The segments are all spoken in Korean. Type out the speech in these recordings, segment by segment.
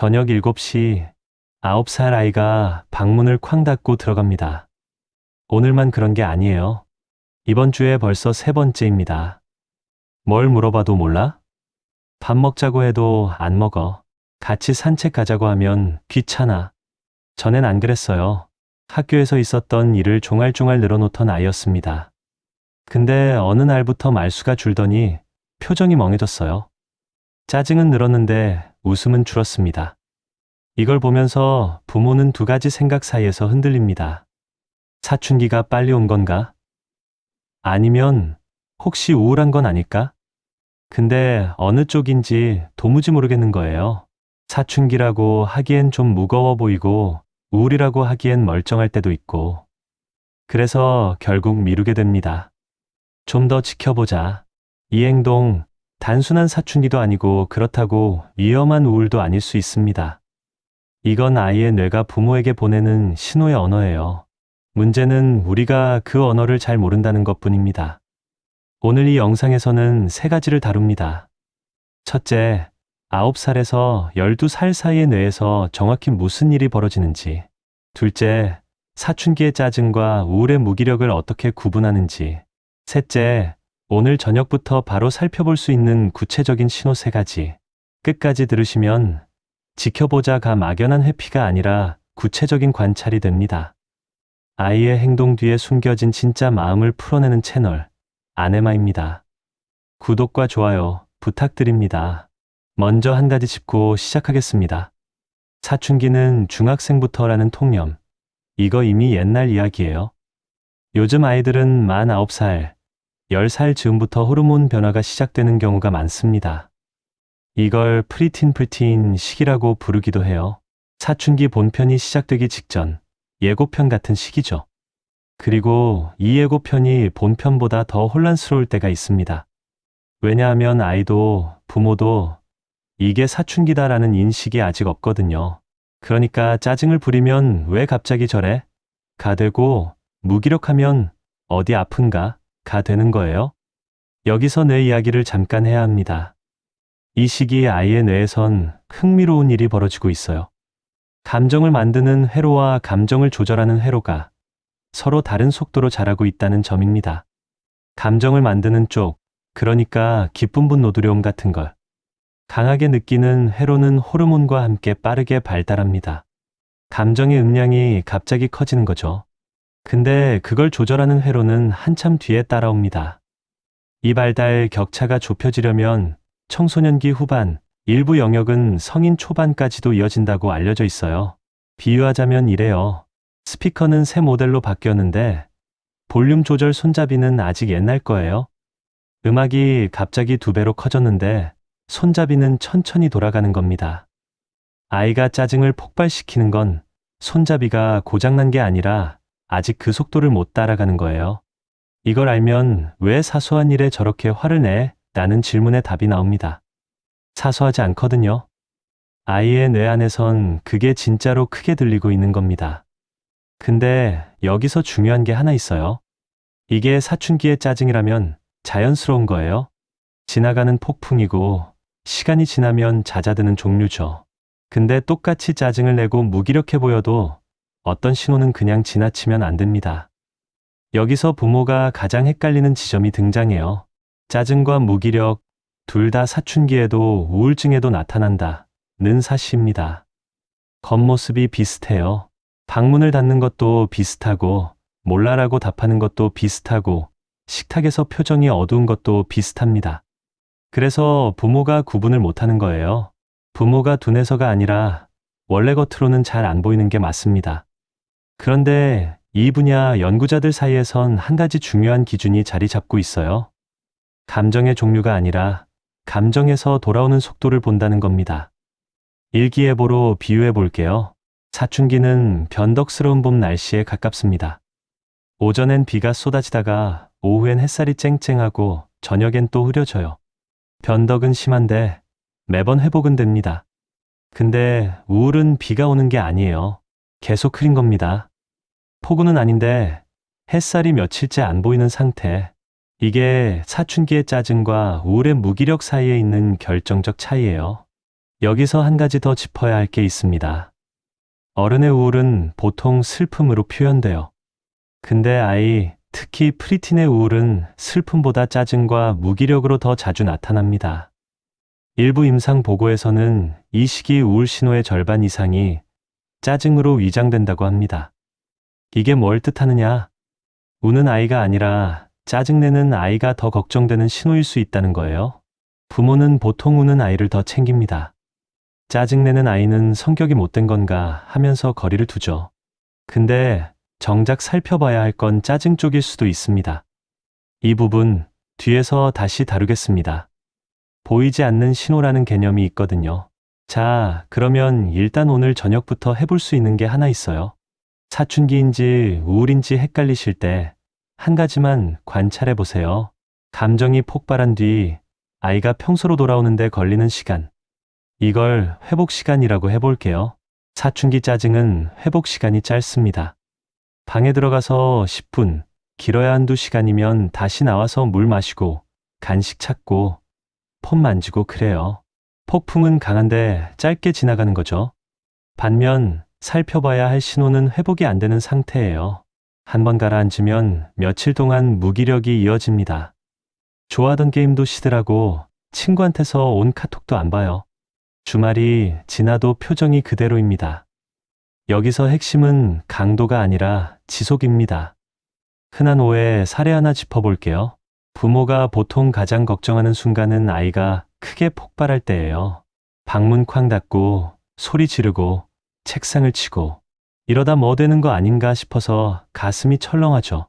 저녁 7시 9살 아이가 방문을 쾅 닫고 들어갑니다. 오늘만 그런 게 아니에요. 이번 주에 벌써 3번째입니다. 뭘 물어봐도 몰라? 밥 먹자고 해도 안 먹어. 같이 산책 가자고 하면 귀찮아. 전엔 안 그랬어요. 학교에서 있었던 일을 종알종알 늘어놓던 아이였습니다. 근데 어느 날부터 말수가 줄더니 표정이 멍해졌어요. 짜증은 늘었는데 웃음은 줄었습니다. 이걸 보면서 부모는 두 가지 생각 사이에서 흔들립니다. 사춘기가 빨리 온 건가? 아니면 혹시 우울한 건 아닐까? 근데 어느 쪽인지 도무지 모르겠는 거예요. 사춘기라고 하기엔 좀 무거워 보이고 우울이라고 하기엔 멀쩡할 때도 있고. 그래서 결국 미루게 됩니다. 좀 더 지켜보자. 이 행동 단순한 사춘기도 아니고 그렇다고 위험한 우울도 아닐 수 있습니다. 이건 아이의 뇌가 부모에게 보내는 신호의 언어예요. 문제는 우리가 그 언어를 잘 모른다는 것뿐입니다. 오늘 이 영상에서는 3가지를 다룹니다. 첫째, 9살에서 12살 사이의 뇌에서 정확히 무슨 일이 벌어지는지. 둘째, 사춘기의 짜증과 우울의 무기력을 어떻게 구분하는지. 셋째, 오늘 저녁부터 바로 살펴볼 수 있는 구체적인 신호 3가지. 끝까지 들으시면 지켜보자가 막연한 회피가 아니라 구체적인 관찰이 됩니다. 아이의 행동 뒤에 숨겨진 진짜 마음을 풀어내는 채널, 아네마입니다. 구독과 좋아요 부탁드립니다. 먼저 한 가지 짚고 시작하겠습니다. 사춘기는 중학생부터라는 통념. 이거 이미 옛날 이야기예요. 요즘 아이들은 만 9살, 10살 즈음부터 호르몬 변화가 시작되는 경우가 많습니다. 이걸 프리틴 시기라고 부르기도 해요. 사춘기 본편이 시작되기 직전, 예고편 같은 시기죠. 그리고 이 예고편이 본편보다 더 혼란스러울 때가 있습니다. 왜냐하면 아이도 부모도 이게 사춘기다라는 인식이 아직 없거든요. 그러니까 짜증을 부리면 왜 갑자기 저래? 가 되고 무기력하면 어디 아픈가? 가 되는 거예요. 여기서 뇌 이야기를 잠깐 해야 합니다. 이 시기에 아이의 뇌에선 흥미로운 일이 벌어지고 있어요. 감정을 만드는 회로와 감정을 조절하는 회로가 서로 다른 속도로 자라고 있다는 점입니다. 감정을 만드는 쪽, 그러니까 기쁨, 분노, 두려움 같은 걸 강하게 느끼는 회로는 호르몬과 함께 빠르게 발달합니다. 감정의 음량이 갑자기 커지는 거죠. 근데 그걸 조절하는 회로는 한참 뒤에 따라옵니다. 이 발달 격차가 좁혀지려면 청소년기 후반, 일부 영역은 성인 초반까지도 이어진다고 알려져 있어요. 비유하자면 이래요. 스피커는 새 모델로 바뀌었는데 볼륨 조절 손잡이는 아직 옛날 거예요. 음악이 갑자기 2배로 커졌는데 손잡이는 천천히 돌아가는 겁니다. 아이가 짜증을 폭발시키는 건 손잡이가 고장난 게 아니라 아직 그 속도를 못 따라가는 거예요. 이걸 알면 왜 사소한 일에 저렇게 화를 내? 라는 질문에 답이 나옵니다. 사소하지 않거든요. 아이의 뇌 안에선 그게 진짜로 크게 들리고 있는 겁니다. 근데 여기서 중요한 게 하나 있어요. 이게 사춘기의 짜증이라면 자연스러운 거예요. 지나가는 폭풍이고 시간이 지나면 잦아드는 종류죠. 근데 똑같이 짜증을 내고 무기력해 보여도 어떤 신호는 그냥 지나치면 안 됩니다. 여기서 부모가 가장 헷갈리는 지점이 등장해요. 짜증과 무기력, 둘 다 사춘기에도 우울증에도 나타난다는 사실입니다. 겉모습이 비슷해요. 방문을 닫는 것도 비슷하고, 몰라라고 답하는 것도 비슷하고, 식탁에서 표정이 어두운 것도 비슷합니다. 그래서 부모가 구분을 못하는 거예요. 부모가 둔해서가 아니라 원래 겉으로는 잘 안 보이는 게 맞습니다. 그런데 이 분야 연구자들 사이에선 한 가지 중요한 기준이 자리 잡고 있어요. 감정의 종류가 아니라 감정에서 돌아오는 속도를 본다는 겁니다. 일기예보로 비유해 볼게요. 사춘기는 변덕스러운 봄 날씨에 가깝습니다. 오전엔 비가 쏟아지다가 오후엔 햇살이 쨍쨍하고 저녁엔 또 흐려져요. 변덕은 심한데 매번 회복은 됩니다. 근데 우울은 비가 오는 게 아니에요. 계속 흐린 겁니다. 폭우는 아닌데 햇살이 며칠째 안 보이는 상태. 이게 사춘기의 짜증과 우울의 무기력 사이에 있는 결정적 차이예요. 여기서 한 가지 더 짚어야 할 게 있습니다. 어른의 우울은 보통 슬픔으로 표현돼요. 근데 아이, 특히 프리틴의 우울은 슬픔보다 짜증과 무기력으로 더 자주 나타납니다. 일부 임상 보고에서는 이 시기 우울 신호의 절반 이상이 짜증으로 위장된다고 합니다. 이게 뭘 뜻하느냐? 우는 아이가 아니라 짜증내는 아이가 더 걱정되는 신호일 수 있다는 거예요. 부모는 보통 우는 아이를 더 챙깁니다. 짜증내는 아이는 성격이 못된 건가 하면서 거리를 두죠. 근데 정작 살펴봐야 할 건 짜증 쪽일 수도 있습니다. 이 부분 뒤에서 다시 다루겠습니다. 보이지 않는 신호라는 개념이 있거든요. 자, 그러면 일단 오늘 저녁부터 해볼 수 있는 게 하나 있어요. 사춘기인지 우울인지 헷갈리실 때 한 가지만 관찰해 보세요. 감정이 폭발한 뒤 아이가 평소로 돌아오는데 걸리는 시간. 이걸 회복 시간이라고 해볼게요. 사춘기 짜증은 회복 시간이 짧습니다. 방에 들어가서 10분, 길어야 한두 시간이면 다시 나와서 물 마시고, 간식 찾고, 폰 만지고 그래요. 폭풍은 강한데 짧게 지나가는 거죠. 반면 살펴봐야 할 신호는 회복이 안 되는 상태예요. 한번 가라앉으면 며칠 동안 무기력이 이어집니다. 좋아하던 게임도 시들하고 친구한테서 온 카톡도 안 봐요. 주말이 지나도 표정이 그대로입니다. 여기서 핵심은 강도가 아니라 지속입니다. 흔한 오해 사례 하나 짚어볼게요. 부모가 보통 가장 걱정하는 순간은 아이가 크게 폭발할 때예요. 방문 쾅 닫고 소리 지르고 책상을 치고 이러다 뭐 되는 거 아닌가 싶어서 가슴이 철렁하죠.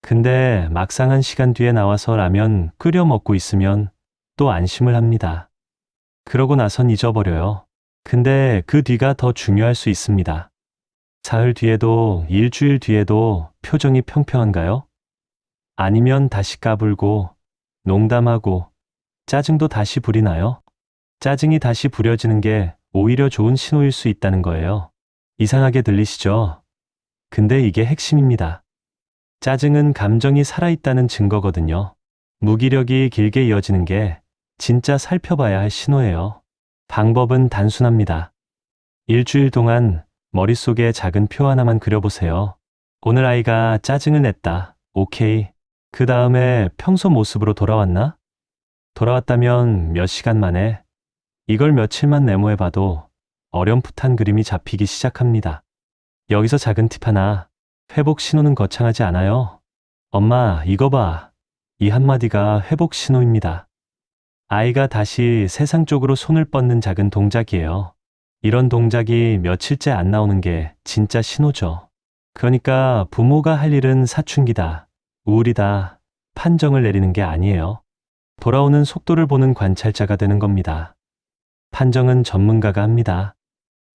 근데 막상 한 시간 뒤에 나와서 라면 끓여 먹고 있으면 또 안심을 합니다. 그러고 나선 잊어버려요. 근데 그 뒤가 더 중요할 수 있습니다. 사흘 뒤에도 일주일 뒤에도 표정이 평평한가요? 아니면 다시 까불고 농담하고 짜증도 다시 부리나요? 짜증이 다시 부려지는 게 오히려 좋은 신호일 수 있다는 거예요. 이상하게 들리시죠? 근데 이게 핵심입니다. 짜증은 감정이 살아있다는 증거거든요. 무기력이 길게 이어지는 게 진짜 살펴봐야 할 신호예요. 방법은 단순합니다. 일주일 동안 머릿속에 작은 표 하나만 그려보세요. 오늘 아이가 짜증을 냈다. 오케이. 그 다음에 평소 모습으로 돌아왔나? 돌아왔다면 몇 시간 만에? 이걸 며칠만 메모해봐도 어렴풋한 그림이 잡히기 시작합니다. 여기서 작은 팁 하나. 회복 신호는 거창하지 않아요. 엄마, 이거 봐. 이 한마디가 회복 신호입니다. 아이가 다시 세상 쪽으로 손을 뻗는 작은 동작이에요. 이런 동작이 며칠째 안 나오는 게 진짜 신호죠. 그러니까 부모가 할 일은 사춘기다, 우울이다, 판정을 내리는 게 아니에요. 돌아오는 속도를 보는 관찰자가 되는 겁니다. 판정은 전문가가 합니다.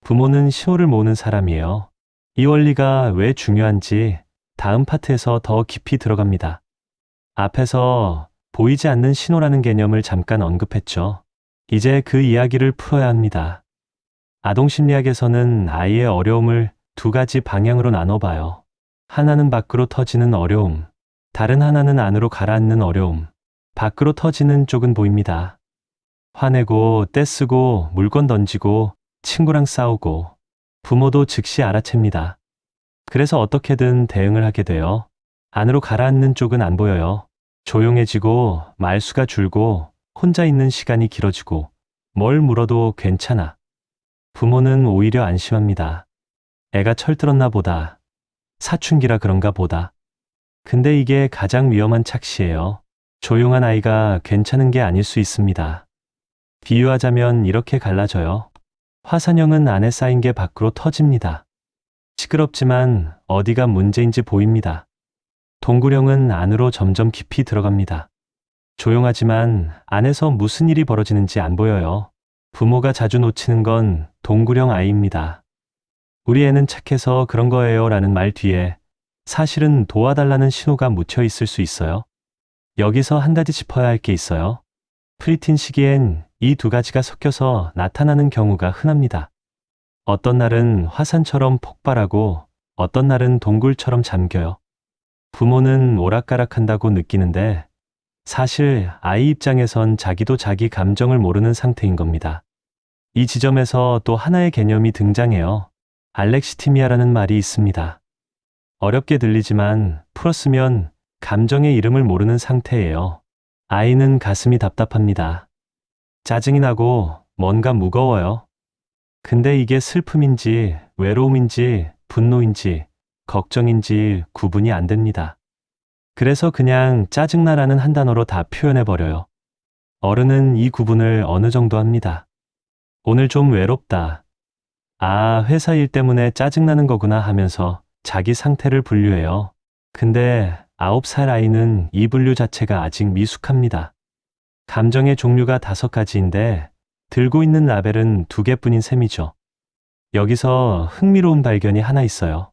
부모는 신호를 모으는 사람이에요. 이 원리가 왜 중요한지 다음 파트에서 더 깊이 들어갑니다. 앞에서 보이지 않는 신호라는 개념을 잠깐 언급했죠. 이제 그 이야기를 풀어야 합니다. 아동심리학에서는 아이의 어려움을 두 가지 방향으로 나눠봐요. 하나는 밖으로 터지는 어려움, 다른 하나는 안으로 가라앉는 어려움. 밖으로 터지는 쪽은 보입니다. 화내고 떼쓰고 물건 던지고 친구랑 싸우고 부모도 즉시 알아챕니다. 그래서 어떻게든 대응을 하게 돼요. 안으로 가라앉는 쪽은 안 보여요. 조용해지고 말수가 줄고 혼자 있는 시간이 길어지고 뭘 물어도 괜찮아. 부모는 오히려 안심합니다. 애가 철들었나 보다. 사춘기라 그런가 보다. 근데 이게 가장 위험한 착시예요. 조용한 아이가 괜찮은 게 아닐 수 있습니다. 비유하자면 이렇게 갈라져요. 화산형은 안에 쌓인 게 밖으로 터집니다. 시끄럽지만 어디가 문제인지 보입니다. 동굴형은 안으로 점점 깊이 들어갑니다. 조용하지만 안에서 무슨 일이 벌어지는지 안 보여요. 부모가 자주 놓치는 건 동굴형 아이입니다. 우리 애는 착해서 그런 거예요 라는 말 뒤에 사실은 도와달라는 신호가 묻혀 있을 수 있어요. 여기서 한 가지 짚어야 할 게 있어요. 프리틴 시기엔 이 두 가지가 섞여서 나타나는 경우가 흔합니다. 어떤 날은 화산처럼 폭발하고 어떤 날은 동굴처럼 잠겨요. 부모는 오락가락한다고 느끼는데 사실 아이 입장에선 자기도 자기 감정을 모르는 상태인 겁니다. 이 지점에서 또 하나의 개념이 등장해요. 알렉시티미아라는 말이 있습니다. 어렵게 들리지만 풀었으면 감정의 이름을 모르는 상태예요. 아이는 가슴이 답답합니다. 짜증이 나고 뭔가 무거워요. 근데 이게 슬픔인지 외로움인지 분노인지 걱정인지 구분이 안 됩니다. 그래서 그냥 짜증나라는 한 단어로 다 표현해버려요. 어른은 이 구분을 어느 정도 합니다. 오늘 좀 외롭다. 아, 회사 일 때문에 짜증나는 거구나 하면서 자기 상태를 분류해요. 근데 9살 아이는 이 분류 자체가 아직 미숙합니다. 감정의 종류가 5가지인데 들고 있는 라벨은 2개뿐인 셈이죠. 여기서 흥미로운 발견이 하나 있어요.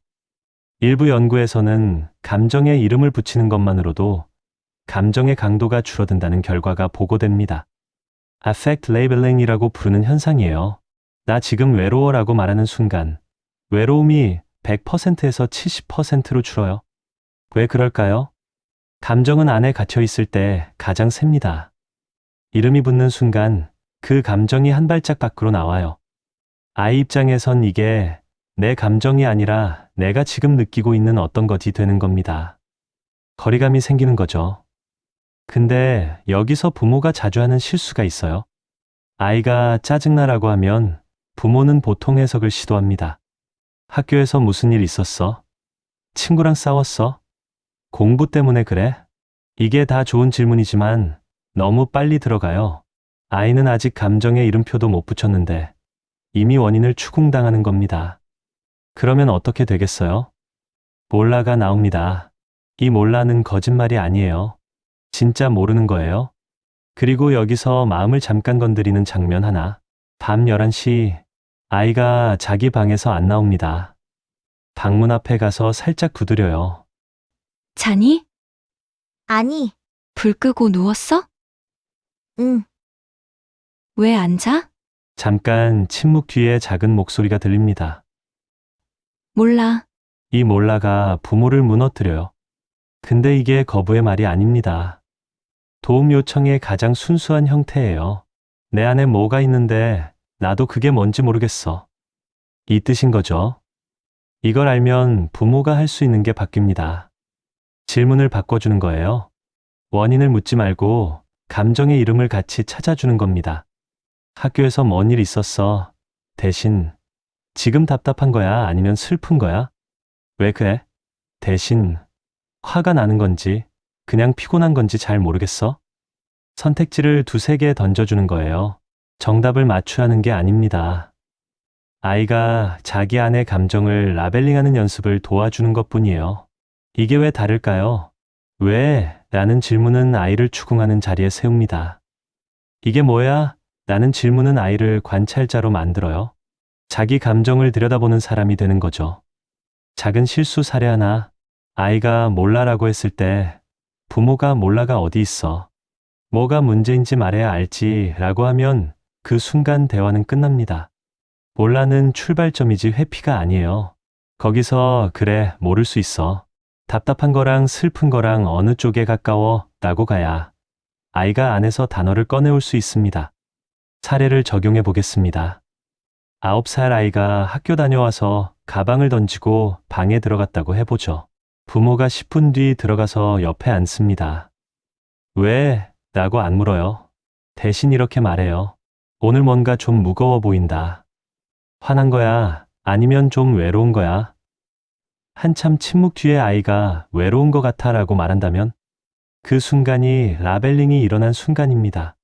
일부 연구에서는 감정에 이름을 붙이는 것만으로도 감정의 강도가 줄어든다는 결과가 보고됩니다. affect labeling이라고 부르는 현상이에요. 나 지금 외로워라고 말하는 순간 외로움이 100%에서 70%로 줄어요. 왜 그럴까요? 감정은 안에 갇혀 있을 때 가장 셉니다. 이름이 붙는 순간 그 감정이 한 발짝 밖으로 나와요. 아이 입장에선 이게 내 감정이 아니라 내가 지금 느끼고 있는 어떤 것이 되는 겁니다. 거리감이 생기는 거죠. 근데 여기서 부모가 자주 하는 실수가 있어요. 아이가 짜증나라고 하면 부모는 보통 해석을 시도합니다. 학교에서 무슨 일 있었어? 친구랑 싸웠어? 공부 때문에 그래? 이게 다 좋은 질문이지만 너무 빨리 들어가요. 아이는 아직 감정의 이름표도 못 붙였는데 이미 원인을 추궁당하는 겁니다. 그러면 어떻게 되겠어요? 몰라가 나옵니다. 이 몰라는 거짓말이 아니에요. 진짜 모르는 거예요. 그리고 여기서 마음을 잠깐 건드리는 장면 하나. 밤 11시 아이가 자기 방에서 안 나옵니다. 방문 앞에 가서 살짝 두드려요. 자니? 아니, 불 끄고 누웠어? 응, 왜 안 자? 잠깐 침묵 뒤에 작은 목소리가 들립니다. 몰라. 이 몰라가 부모를 무너뜨려요. 근데 이게 거부의 말이 아닙니다. 도움 요청의 가장 순수한 형태예요. 내 안에 뭐가 있는데 나도 그게 뭔지 모르겠어. 이 뜻인 거죠. 이걸 알면 부모가 할 수 있는 게 바뀝니다. 질문을 바꿔주는 거예요. 원인을 묻지 말고 감정의 이름을 같이 찾아주는 겁니다. 학교에서 뭔 일 있었어? 대신 지금 답답한 거야? 아니면 슬픈 거야? 왜 그래? 대신 화가 나는 건지 그냥 피곤한 건지 잘 모르겠어? 선택지를 2-3개 던져주는 거예요. 정답을 맞추라는 게 아닙니다. 아이가 자기 안의 감정을 라벨링하는 연습을 도와주는 것뿐이에요. 이게 왜 다를까요? 왜? 라는 질문은 아이를 추궁하는 자리에 세웁니다. 이게 뭐야? 라는 질문은 아이를 관찰자로 만들어요. 자기 감정을 들여다보는 사람이 되는 거죠. 작은 실수 사례 하나. 아이가 몰라라고 했을 때 부모가 몰라가 어디 있어? 뭐가 문제인지 말해야 알지 라고 하면 그 순간 대화는 끝납니다. 몰라는 출발점이지 회피가 아니에요. 거기서 그래, 모를 수 있어. 답답한 거랑 슬픈 거랑 어느 쪽에 가까워? 라고 가야 아이가 안에서 단어를 꺼내올 수 있습니다. 사례를 적용해 보겠습니다. 9살 아이가 학교 다녀와서 가방을 던지고 방에 들어갔다고 해보죠. 부모가 10분 뒤 들어가서 옆에 앉습니다. 왜? 라고 안 물어요. 대신 이렇게 말해요. 오늘 뭔가 좀 무거워 보인다. 화난 거야? 아니면 좀 외로운 거야? 한참 침묵 뒤에 아이가 외로운 것 같아 라고 말한다면 그 순간이 라벨링이 일어난 순간입니다.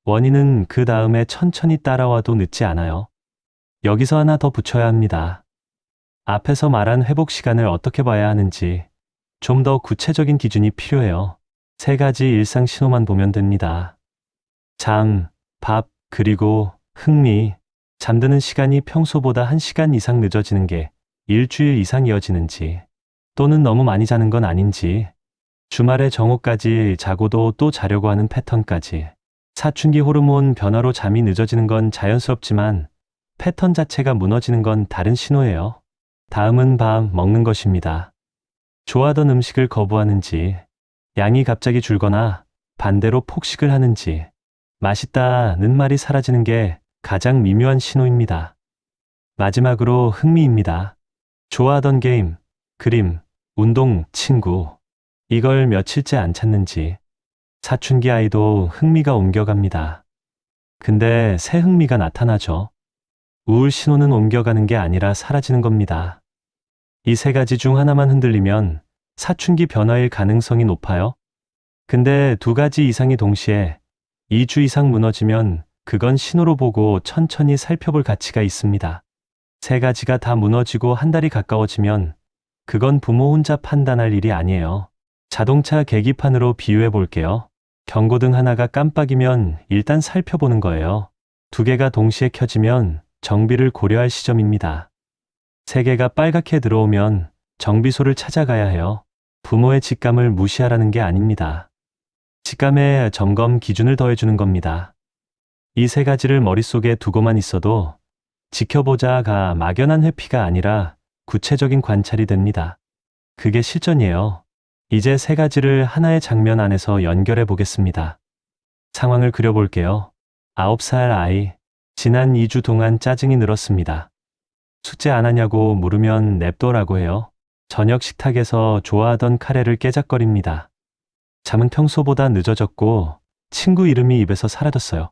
원인은 그 다음에 천천히 따라와도 늦지 않아요. 여기서 하나 더 붙여야 합니다. 앞에서 말한 회복 시간을 어떻게 봐야 하는지 좀 더 구체적인 기준이 필요해요. 3가지 일상 신호만 보면 됩니다. 잠, 밥, 그리고 흥미. 잠드는 시간이 평소보다 1시간 이상 늦어지는 게 일주일 이상 이어지는지, 또는 너무 많이 자는 건 아닌지, 주말에 정오까지 자고도 또 자려고 하는 패턴까지. 사춘기 호르몬 변화로 잠이 늦어지는 건 자연스럽지만 패턴 자체가 무너지는 건 다른 신호예요. 다음은 밥 먹는 것입니다. 좋아하던 음식을 거부하는지, 양이 갑자기 줄거나 반대로 폭식을 하는지, 맛있다는 말이 사라지는 게 가장 미묘한 신호입니다. 마지막으로 흥미입니다. 좋아하던 게임, 그림, 운동, 친구. 이걸 며칠째 안 찾는지. 사춘기 아이도 흥미가 옮겨갑니다. 근데 새 흥미가 나타나죠. 우울 신호는 옮겨가는 게 아니라 사라지는 겁니다. 이 세 가지 중 하나만 흔들리면 사춘기 변화일 가능성이 높아요. 근데 두 가지 이상이 동시에 2주 이상 무너지면 그건 신호로 보고 천천히 살펴볼 가치가 있습니다. 세 가지가 다 무너지고 한 달이 가까워지면 그건 부모 혼자 판단할 일이 아니에요. 자동차 계기판으로 비유해 볼게요. 경고등 하나가 깜빡이면 일단 살펴보는 거예요. 두 개가 동시에 켜지면 정비를 고려할 시점입니다. 세 개가 빨갛게 들어오면 정비소를 찾아가야 해요. 부모의 직감을 무시하라는 게 아닙니다. 직감에 점검 기준을 더해주는 겁니다. 이 세 가지를 머릿속에 두고만 있어도 지켜보자가 막연한 회피가 아니라 구체적인 관찰이 됩니다. 그게 실전이에요. 이제 세 가지를 하나의 장면 안에서 연결해 보겠습니다. 상황을 그려볼게요. 9살 아이. 지난 2주 동안 짜증이 늘었습니다. 숙제 안 하냐고 물으면 냅둬라고 해요. 저녁 식탁에서 좋아하던 카레를 깨작거립니다. 잠은 평소보다 늦어졌고 친구 이름이 입에서 사라졌어요.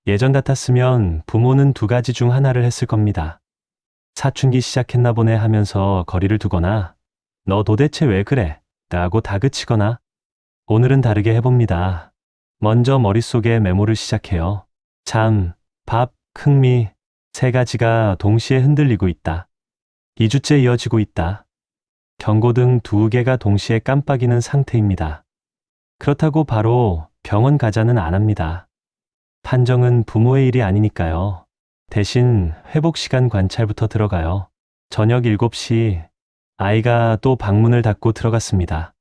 예전 같았으면 부모는 두 가지 중 하나를 했을 겁니다. 사춘기 시작했나 보네 하면서 거리를 두거나 너 도대체 왜 그래? 라고 다그치거나 오늘은 다르게 해봅니다. 먼저 머릿속에 메모를 시작해요. 잠, 밥, 흥미 세 가지가 동시에 흔들리고 있다. 2주째 이어지고 있다. 경고등 두 개가 동시에 깜빡이는 상태입니다. 그렇다고 바로 병원 가자는 안 합니다. 판정은 부모의 일이 아니니까요. 대신 회복 시간 관찰부터 들어가요. 저녁 7시 아이가 또 방문을 닫고 들어갔습니다.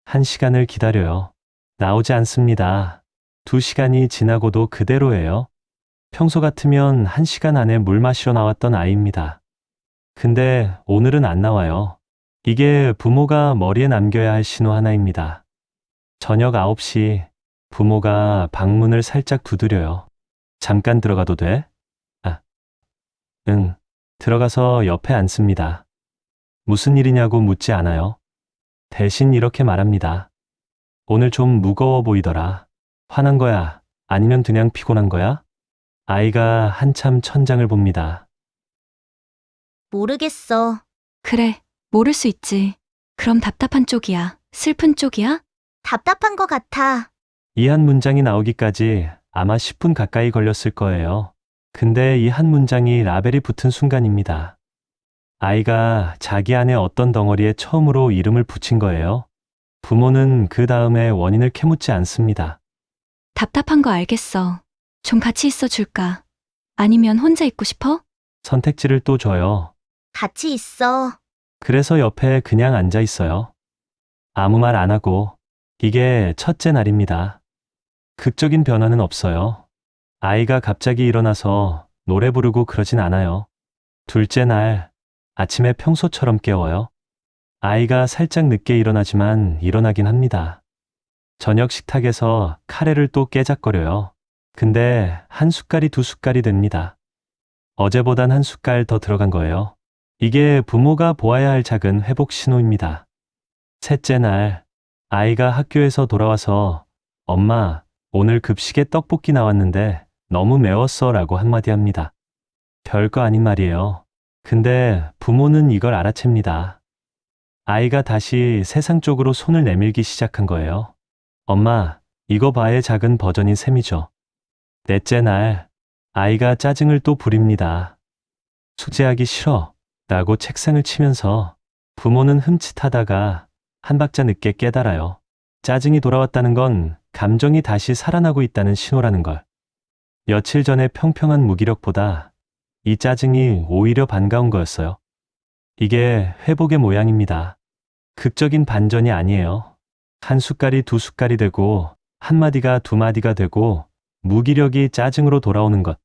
1시간을 기다려요. 나오지 않습니다. 2시간이 지나고도 그대로예요. 평소 같으면 1시간 안에 물 마시러 나왔던 아이입니다. 근데 오늘은 안 나와요. 이게 부모가 머리에 남겨야 할 신호 하나입니다. 저녁 9시 부모가 방문을 살짝 두드려요. 잠깐 들어가도 돼? 응. 들어가서 옆에 앉습니다. 무슨 일이냐고 묻지 않아요. 대신 이렇게 말합니다. 오늘 좀 무거워 보이더라. 화난 거야? 아니면 그냥 피곤한 거야? 아이가 한참 천장을 봅니다. 모르겠어. 그래, 모를 수 있지. 그럼 답답한 쪽이야? 슬픈 쪽이야? 답답한 것 같아. 이 한 문장이 나오기까지 아마 10분 가까이 걸렸을 거예요. 근데 이 한 문장이 라벨이 붙은 순간입니다. 아이가 자기 안에 어떤 덩어리에 처음으로 이름을 붙인 거예요. 부모는 그 다음에 원인을 캐묻지 않습니다. 답답한 거 알겠어. 좀 같이 있어 줄까? 아니면 혼자 있고 싶어? 선택지를 또 줘요. 같이 있어. 그래서 옆에 그냥 앉아 있어요. 아무 말 안 하고. 이게 첫째 날입니다. 극적인 변화는 없어요. 아이가 갑자기 일어나서 노래 부르고 그러진 않아요. 둘째 날, 아침에 평소처럼 깨워요. 아이가 살짝 늦게 일어나지만 일어나긴 합니다. 저녁 식탁에서 카레를 또 깨작거려요. 근데 한 숟갈이 두 숟갈이 됩니다. 어제보단 한 숟갈 더 들어간 거예요. 이게 부모가 보아야 할 작은 회복 신호입니다. 셋째 날, 아이가 학교에서 돌아와서 엄마, 오늘 급식에 떡볶이 나왔는데 너무 매웠어 라고 한마디 합니다. 별거 아닌 말이에요. 근데 부모는 이걸 알아챕니다. 아이가 다시 세상 쪽으로 손을 내밀기 시작한 거예요. 엄마, 이거 봐의 작은 버전인 셈이죠. 넷째 날, 아이가 짜증을 또 부립니다. 숙제하기 싫어 라고 책상을 치면서 부모는 흠칫하다가 한 박자 늦게 깨달아요. 짜증이 돌아왔다는 건 감정이 다시 살아나고 있다는 신호라는 걸. 며칠 전에 평평한 무기력보다 이 짜증이 오히려 반가운 거였어요. 이게 회복의 모양입니다. 극적인 반전이 아니에요. 한 숟갈이 두 숟갈이 되고 한마디가 두 마디가 되고 무기력이 짜증으로 돌아오는 것.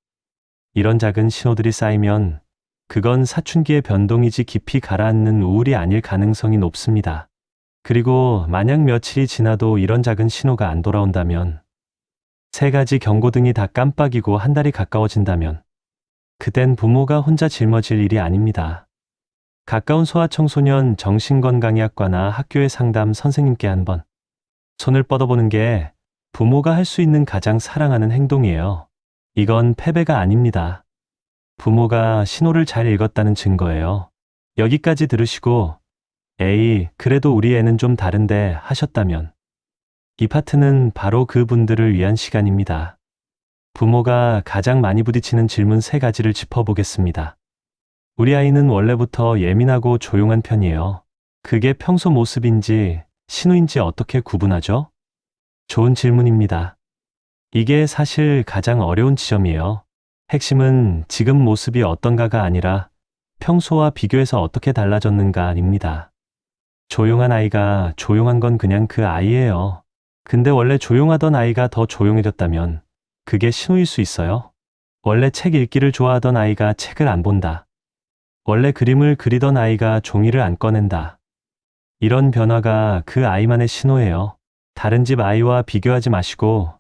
이런 작은 신호들이 쌓이면 그건 사춘기의 변동이지 깊이 가라앉는 우울이 아닐 가능성이 높습니다. 그리고 만약 며칠이 지나도 이런 작은 신호가 안 돌아온다면 세 가지 경고등이 다 깜빡이고 한 달이 가까워진다면 그땐 부모가 혼자 짊어질 일이 아닙니다. 가까운 소아청소년 정신건강의학과나 학교의 상담 선생님께 한번 손을 뻗어보는 게 부모가 할 수 있는 가장 사랑하는 행동이에요. 이건 패배가 아닙니다. 부모가 신호를 잘 읽었다는 증거예요. 여기까지 들으시고 에이, 그래도 우리 애는 좀 다른데 하셨다면 이 파트는 바로 그분들을 위한 시간입니다. 부모가 가장 많이 부딪히는 질문 세 가지를 짚어보겠습니다. 우리 아이는 원래부터 예민하고 조용한 편이에요. 그게 평소 모습인지 신호인지 어떻게 구분하죠? 좋은 질문입니다. 이게 사실 가장 어려운 지점이에요. 핵심은 지금 모습이 어떤가가 아니라 평소와 비교해서 어떻게 달라졌는가입니다. 조용한 아이가 조용한 건 그냥 그 아이예요. 근데 원래 조용하던 아이가 더 조용해졌다면 그게 신호일 수 있어요. 원래 책 읽기를 좋아하던 아이가 책을 안 본다. 원래 그림을 그리던 아이가 종이를 안 꺼낸다. 이런 변화가 그 아이만의 신호예요. 다른 집 아이와 비교하지 마시고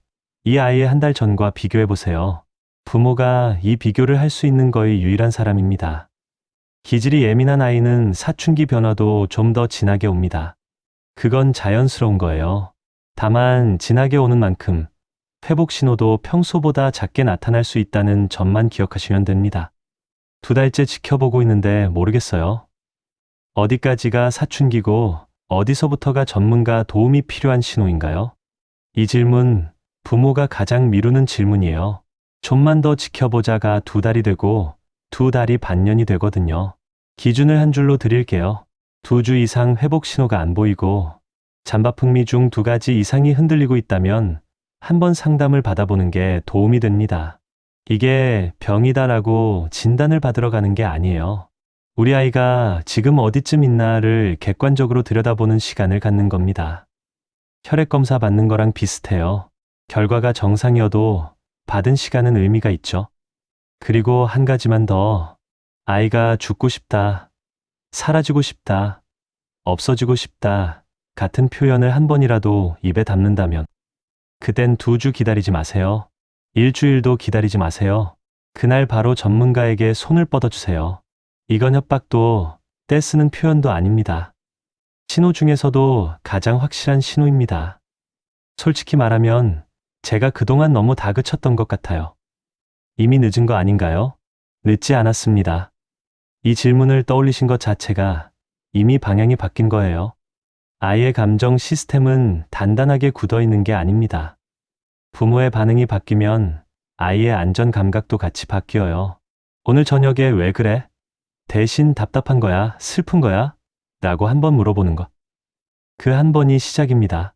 이 아이의 한 달 전과 비교해 보세요. 부모가 이 비교를 할 수 있는 거의 유일한 사람입니다. 기질이 예민한 아이는 사춘기 변화도 좀 더 진하게 옵니다. 그건 자연스러운 거예요. 다만 진하게 오는 만큼 회복 신호도 평소보다 작게 나타날 수 있다는 점만 기억하시면 됩니다. 2달째 지켜보고 있는데 모르겠어요. 어디까지가 사춘기고 어디서부터가 전문가 도움이 필요한 신호인가요? 이 질문, 부모가 가장 미루는 질문이에요. 좀만 더 지켜보자가 2달이 되고 2달이 반년이 되거든요. 기준을 한 줄로 드릴게요. 2주 이상 회복 신호가 안 보이고 잠바풍미 중 2가지 이상이 흔들리고 있다면 한번 상담을 받아보는 게 도움이 됩니다. 이게 병이다라고 진단을 받으러 가는 게 아니에요. 우리 아이가 지금 어디쯤 있나를 객관적으로 들여다보는 시간을 갖는 겁니다. 혈액 검사 받는 거랑 비슷해요. 결과가 정상이어도 받은 시간은 의미가 있죠. 그리고 한 가지만 더. 아이가 죽고 싶다, 사라지고 싶다, 없어지고 싶다 같은 표현을 한 번이라도 입에 담는다면 그땐 2주 기다리지 마세요. 일주일도 기다리지 마세요. 그날 바로 전문가에게 손을 뻗어주세요. 이건 협박도 떼쓰는 표현도 아닙니다. 신호 중에서도 가장 확실한 신호입니다. 솔직히 말하면 제가 그동안 너무 다그쳤던 것 같아요. 이미 늦은 거 아닌가요? 늦지 않았습니다. 이 질문을 떠올리신 것 자체가 이미 방향이 바뀐 거예요. 아이의 감정 시스템은 단단하게 굳어 있는 게 아닙니다. 부모의 반응이 바뀌면 아이의 안전 감각도 같이 바뀌어요. 오늘 저녁에 왜 그래? 대신 답답한 거야? 슬픈 거야? 라고 한 번 물어보는 것. 그 한 번이 시작입니다.